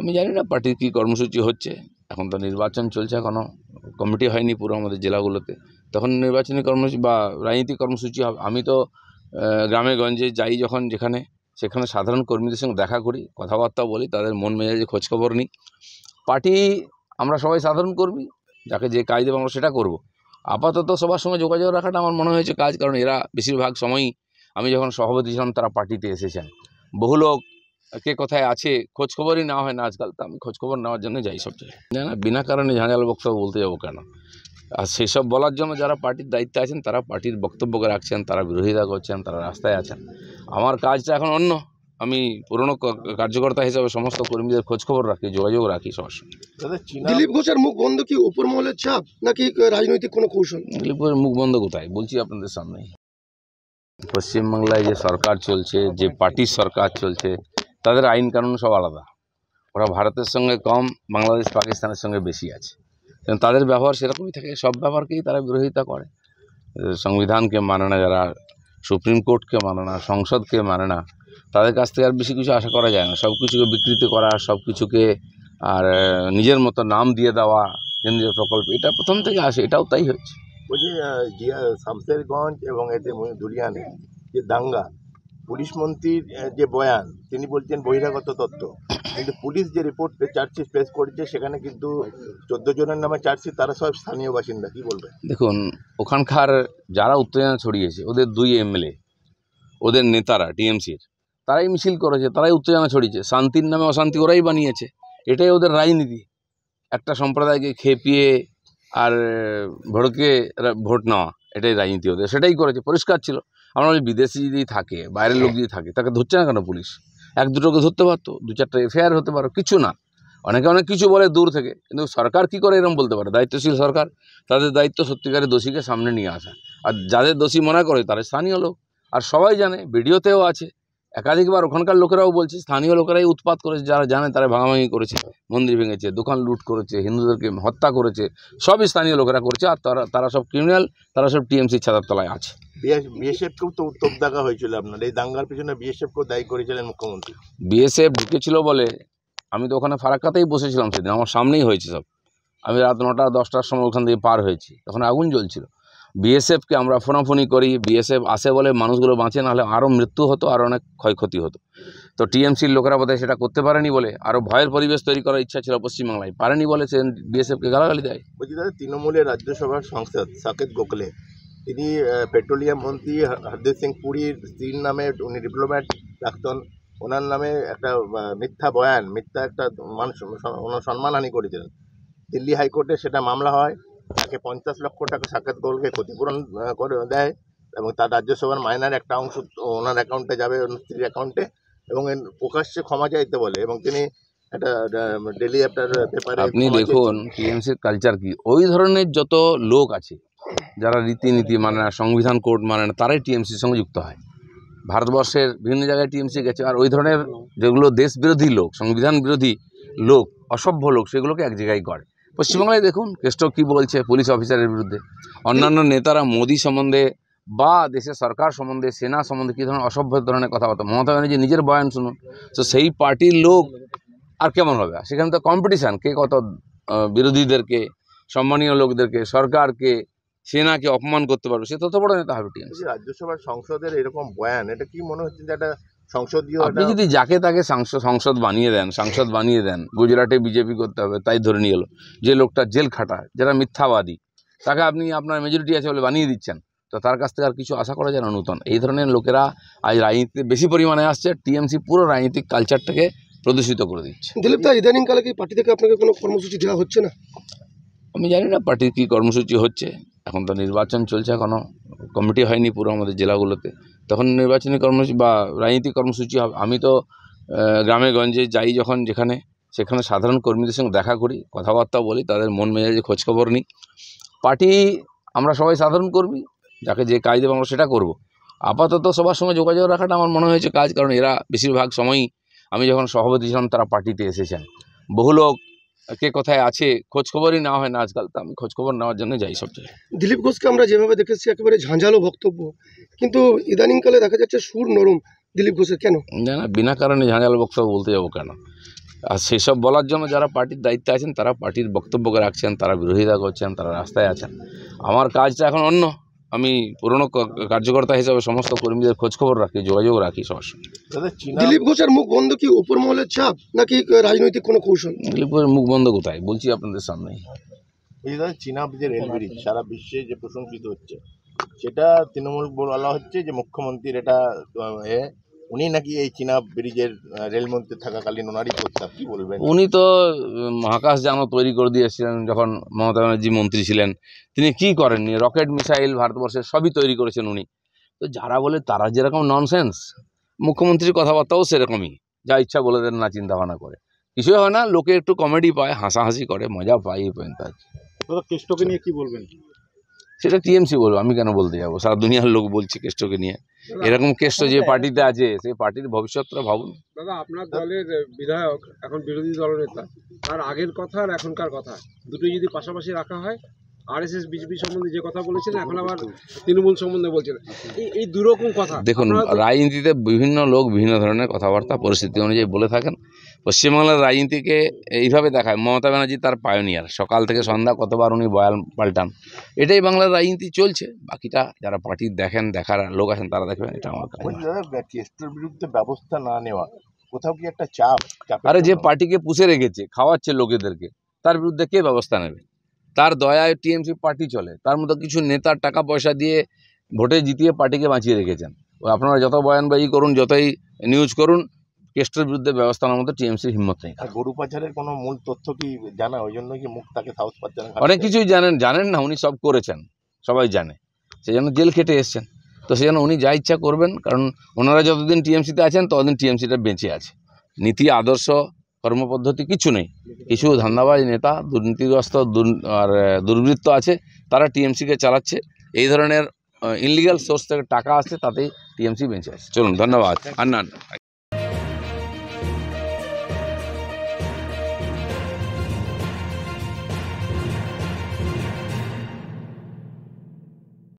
আমি জানি না পার্টির কী কর্মসূচি হচ্ছে। এখন তো নির্বাচন চলছে, এখনও কমিটি হয়নি পুরো আমাদের জেলাগুলোতে। তখন নির্বাচনী কর্মসূচি বা রাজনীতিক কর্মসূচি হবে। আমি তো গ্রামে গঞ্জে যাই যখন যেখানে, সেখানে সাধারণ কর্মীদের সঙ্গে দেখা করি, কথাবার্তা বলি, তাদের মন মেজাজে খোঁজখবর নিই। পার্টি আমরা সবাই সাধারণ কর্মী, যাকে যে কাজ দেবো আমরা সেটা করব। আপাতত সবার সঙ্গে যোগাযোগ রাখাটা আমার মনে হয়েছে কাজ, কারণ এরা বেশিরভাগ সময়ই আমি যখন সভাপতি ছিলাম তারা পার্টিতে এসেছেন। বহু লোক কে কোথায় আছে খোঁজখবরই নেওয়া হয় না আজকাল, তো আমি খোঁজখবর নেওয়ার জন্য যাই সব জায়গায়। না, বিনা কারণে ঝাঁঝাল বক্তব্য বলতে যাবো কেন? আর সেসব বলার জন্য যারা পার্টির দায়িত্বে আছেন তারা পার্টির বক্তব্যকে রাখছেন, তারা বিরোধিতা করছেন, তারা রাস্তায় আছেন। আমার কাজটা এখন অন্য। আমি পুরনো কার্যকর্তা হিসেবে সমস্ত কর্মীদের খোঁজখবর রাখি, যোগাযোগ রাখি সবার সঙ্গে। দিলীপ ঘোষের মুখ বন্ধ কি উপর মহলের চাপ নাকি রাজনৈতিক কোনো কৌশল? দিলীপ ঘোষের মুখ বন্ধ কোথায়, বলছি আপনাদের সামনেই। পশ্চিমবাংলায় যে সরকার চলছে, যে পার্টির সরকার চলছে, তাদের আইন কানুন সব আলাদা। ওরা ভারতের সঙ্গে কম, বাংলাদেশ পাকিস্তানের সঙ্গে বেশি আছে। কারণ তাদের ব্যবহার সেরকমই থাকে, সব ব্যাপারকেই তারা বিরোধিতা করে। সংবিধানকে মানে না যারা, সুপ্রিম কোর্টকে মানে না, সংসদকে মানে না, তাদের কাছ থেকে আর বেশি কিছু আশা করা যায় না। সব কিছুকে বিকৃতি করা, সব কিছুকে আর নিজের মতো নাম দিয়ে দেওয়া, কেন্দ্রীয় প্রকল্প, এটা প্রথম থেকে আসে, এটাও তাই হচ্ছে। বলছি শামসেরগঞ্জ এবং এতে ধুলিয়ানে যে দাঙ্গা, পুলিশ মন্ত্রীর যে বয়ান, তিনি বলছেন বহিরাগত তত্ত্ব, কিন্তু পুলিশ যে রিপোর্ট চার্জশিট পেশ করেছে সেখানে কিন্তু 14 জনের নামে চার্জশিট, তারা সব স্থানীয় বাসিন্দা। কি বলবেন? দেখুন, ওখানকার যারা উত্তেজনা ছড়িয়েছে, ওদের 2 এমএলএ, ওদের নেতারা টিএমসির, তারাই মিছিল করেছে, তারাই উত্তেজনা ছড়িয়েছে। শান্তির নামে অশান্তি ওরাই বানিয়েছে, এটাই ওদের রাজনীতি। একটা সম্প্রদায়কে খেপিয়ে আর ভড়কে ভোট নেওয়া, এটাই রাজনীতি ওদের, সেটাই করেছে, পরিষ্কার ছিল। আমরা বলি বিদেশি যদি থাকে, বাইরের লোক যদি থাকে, তাকে ধরছে না কেন পুলিশ? 1-2টোকে ধরতে পারতো, 2-4টা এফআইআর হতে পারো, কিছু না। অনেকে অনেক কিছু বলে দূর থেকে, কিন্তু সরকার কি করে এরকম বলতে পারে? দায়িত্বশীল সরকার, তাদের দায়িত্ব সত্যিকারের দোষীকে সামনে নিয়ে আসা। আর যাদের দোষী মনে করে তারা স্থানীয় লোক, আর সবাই জানে, ভিডিওতেও আছে একাধিকবার। ওখানকার লোকেরাও বলছে স্থানীয় লোকেরাই উৎপাত করেছে, যারা জানে তারা ভাঙাভাঙি করেছে, মন্দির ভেঙেছে, দোকান লুট করেছে, হিন্দুদেরকে হত্যা করেছে, সবই স্থানীয় লোকেরা করেছে। আর তারা সব ক্রিমিনাল, তারা সব টিএমসির ছাতার তলায় আছে। বিএসএফকেও তো তোপ দেখা হয়েছিল আপনার এই দাঙ্গার পিছনে, বিএসএফকেও দায়ী করেছিলেন মুখ্যমন্ত্রী। বিএসএফ ঢুকেছিল বলে, আমি তো ওখানে ফারাক্কাতেই বসেছিলাম সেদিন, আমার সামনেই হয়েছে সব। আমি রাত 9টা-10টার সময় ওখান থেকে পার হয়েছি, তখন আগুন জ্বলছিল। বিএসএফকে আমরা ফোনাফোনি করি, বিএসএফ আসে বলে মানুষগুলো বাঁচে, নাহলে আরও মৃত্যু হতো, আরও অনেক ক্ষয়ক্ষতি হতো। তো টিএমসির লোকেরা বোধহয় সেটা করতে পারেনি বলে, আরও ভয়ের পরিবেশ তৈরি করার ইচ্ছা ছিল পশ্চিমবাংলায়, পারেনি বলে সে বিএসএফকে গালাগালি দেয়। বলছি দাদা, তৃণমূলের রাজ্যসভার সাংসদ সাকেত গোখলে, তিনি পেট্রোলিয়াম মন্ত্রী হরদীপ সিং পুরীর স্ত্রীর নামে, উনি ডিপ্লোম্যাট প্রাক্তন, ওনার নামে একটা মিথ্যা বয়ান, মিথ্যা একটা সম্মানহানি করেছিলেন। দিল্লি হাইকোর্টে সেটা মামলা হয়, তাকে 50 লক্ষ টাকা সাকেত গোখলেকে ক্ষতিপূরণ করে দেয়, এবং তার রাজ্যসভার মাইনার একটা অংশ ওনার অ্যাকাউন্টে যাবে, ওনার স্ত্রীর অ্যাকাউন্টে, এবং প্রকাশ্যে ক্ষমা চাইতে বলে, এবং তিনি একটা ডেলি আপনার পেপারে। আপনি দেখুন টিএমসির কালচার কি, ওই ধরনের যত লোক আছে যারা রীতিনীতি মানে না, সংবিধান কোড মানে না, তারাই টিএমসির সঙ্গে যুক্ত হয়। ভারতবর্ষের বিভিন্ন জায়গায় টিএমসি গেছে, আর ওই ধরনের যেগুলো দেশ বিরোধী লোক, সংবিধান বিরোধী লোক, অসভ্য লোক, সেগুলোকে এক জায়গায় করে। পশ্চিমবাংলায় দেখুন কেষ্ট কী বলছে পুলিশ অফিসারের বিরুদ্ধে, অন্যান্য নেতারা মোদি সম্বন্ধে বা দেশের সরকার সম্বন্ধে, সেনা সম্বন্ধে কী ধরনের অসভ্য ধরনের কথাবার্তা। মমতা ব্যানার্জি নিজের বয়ান শুনুন, তো সেই পার্টির লোক আর কেমন হবে? সেখানে তো কম্পিটিশান, কে কত বিরোধীদেরকে, সম্মানীয় লোকদেরকে, সরকারকে, সেনাকে অপমান করতে পারবে, সে তত বড় নেতা হবে টিএমসি। রাজ্যসভার সংসদের এরকম বয়ান, এটা কি মনে হচ্ছে যে একটা সংসদীয়, আপনি যদি যাকে তাকে সংসদ বানিয়ে দেন, গুজরাটে বিজেপি করতে হবে তাই ধরে নিয়ে এলো, যে লোকটা জেল খাটায়, যারা মিথ্যাবাদী, তাকে আপনি আপনার মেজরিটি আছে বলে বানিয়ে দিচ্ছেন, তো তার কাছ থেকে আর কিছু আশা করা যায় না নূতন। এই ধরনের লোকেরা আজ রাজনীতিতে বেশি পরিমাণে আসছে, টিএমসি পুরো রাজনৈতিক কালচারটাকে প্রদূষিত করে দিচ্ছে। দিলীপ দা, ইদানিংকালে কি পার্টি থেকে আপনাকে কোনো কর্মসূচি দেওয়া হচ্ছে না? আমি জানি না পার্টির কী কর্মসূচি হচ্ছে। এখন তো নির্বাচন চলছে, এখনও কমিটি হয়নি পুরো আমাদের জেলাগুলোতে। তখন নির্বাচনী কর্মসূচি বা রাজনীতিক কর্মসূচি হবে। আমি তো গ্রামে গঞ্জে যাই যখন যেখানে, সেখানে সাধারণ কর্মীদের সঙ্গে দেখা করি, কথাবার্তা বলি, তাদের মন মেজাজে খোঁজখবর নিই। পার্টি আমরা সবাই সাধারণ কর্মী, যাকে যে কাজ দেবো আমরা সেটা করব। আপাতত সবার সঙ্গে যোগাযোগ রাখাটা আমার মনে হয়েছে কাজ, কারণ এরা বেশিরভাগ সময়ই আমি যখন সভাপতি ছিলাম তারা পার্টিতে এসেছেন। বহু লোক কে কোথায় আছে খোঁজখবরই নেওয়া হয় না আজকাল, তো আমি খোঁজখবর নেওয়ার জন্য যাই সব জায়গায়। দিলীপ ঘোষকে আমরা যেভাবে দেখেছি একেবারে ঝাঁঝালো বক্তব্য, কিন্তু ইদানিংকালে দেখা যাচ্ছে সুর নরম দিলীপ ঘোষের, কেন? না, বিনা কারণে ঝাঁঝাল বক্তব্য বলতে যাবো কেন? আর সেসব বলার জন্য যারা পার্টির দায়িত্বে আছেন তারা পার্টির বক্তব্য রাখছেন, তারা বিরোধিতা করছেন, তারা রাস্তায় আছেন। আমার কাজটা এখন অন্য। আমি পুরনো কার্যকর্তা হিসাবে সমস্ত কর্মীদের খোঁজখবর রাখি, যোগাযোগ রাখি সবসময়। দাদা চীনা দিলীপ ঘোষের মুখ বন্ধ কি উপর মহলের চাপ নাকি রাজনৈতিক কোনো কৌশল? দিলীপের মুখ বন্ধ কোথায়, বলছি আপনাদের সামনেই। এই দাদা চীনা যে রেল ব্রিজ সারা বিশ্বে যে প্রশংসিত হচ্ছে, সেটা তৃণমূল বলা হচ্ছে যে মুখ্যমন্ত্রীর এটা উনি নাকি এই চীনা ব্রিজের রেলমন্ত্রী থাকাকালীন ওনারই প্রস্তাব, কি বলবেন? উনি তো মহাকাশযানও তৈরি করে দিয়েছিলেন যখন মমতা ব্যানার্জি মন্ত্রী ছিলেন। তিনি কি করেননি? রকেট মিসাইল ভারতবর্ষের সবই তৈরি করেছেন উনি। তো যারা বলে তারা যেরকম ননসেন্স, মুখ্যমন্ত্রীর কথাবার্তাও সেরকমই, যা ইচ্ছা বলে দেন না চিন্তা ভাবনা করে। কিছুই হয় না, লোকে একটু কমেডি পায়, হাসাহাসি করে, মজা পায়, এই পর্যন্ত আর কি। দাদা কেষ্টকে নিয়ে কি বলবেন? সেটা টিএমসি বলবো, আমি কেন বলতে যাবো? সারা দুনিয়ার লোক বলছে কেষ্টকে নিয়ে। এরকম কেষ্ট যে পার্টিতে আছে সেই পার্টির ভবিষ্যৎটা ভাবুন। দাদা আপনার দলের বিধায়ক এখন বিরোধী দলনেতা, তার আগের কথা আর এখনকার কথা দুটোই যদি পাশাপাশি রাখা হয়, আরএসএস বিজেপি সম্বন্ধে যে কথা বলেছেন এখন আবার তৃণমূল সম্বন্ধে বলছেন, এই দুরকম কথা। দেখুন, রাজনীতিতে বিভিন্ন লোক বিভিন্ন ধরনের কথাবার্তা পরিস্থিতি অনুযায়ী বলে থাকেন। পশ্চিমবাংলার রাজনীতিকে এইভাবে দেখায় মমতা ব্যানার্জি তার পায়োনিয়ার, সকাল থেকে সন্ধ্যা কতবার উনি বয়ান পাল্টান। এটাই বাংলার রাজনীতি চলছে। বাকিটা যারা পার্টি দেখেন, দেখার লোক আছেন তারা দেখবেন, এটা আমার কাজ। দাদা কেষ্টর বিরুদ্ধে ব্যবস্থা না নেওয়া কোথাও কি একটা চাপ? আরে যে পার্টিকে পুষে রেখেছে, খাওয়াচ্ছে লোকেদেরকে, তার বিরুদ্ধে কে ব্যবস্থা নেবে? তার দয়ায় টিএমসি পার্টি চলে, তার মতো কিছু নেতার টাকা পয়সা দিয়ে ভোটে জিতিয়ে পার্টিকে বাঁচিয়ে রেখেছেন। আপনারা যত বয়ানবাজি করুন, যতই নিউজ করুন, কেষ্টর বিরুদ্ধে ব্যবস্থা নেওয়ার মতো টিএমসির হিম্মত নেই। আর গরু পাচারের কোনো মূল তথ্য কি জানা? ওই জন্য কি মুখ তাকে সাহস পাচ্ছেন? অনেক কিছুই জানেন না, উনি সব করেছেন, সবাই জানে, সেই জন্য জেল খেটে এসছেন। তো সেই জন্য উনি যা ইচ্ছা করবেন, কারণ ওনারা যতদিন টিএমসিতে আছেন ততদিন টিএমসিটা বেঁচে আছে। নীতি, আদর্শ, কর্মপদ্ধতি কিছু নেই। কিছু ধান্দাবাজ নেতা, দুর্নীতিগ্রস্ত আর দুর্বৃত্ত আছে, তারা টিএমসিকে চালাচ্ছে। এই ধরনের ইনলিগাল সোর্স থেকে টাকা আসছে, তাতেই টিএমসি বেঁচে আছে। চলুন, ধন্যবাদ। আর না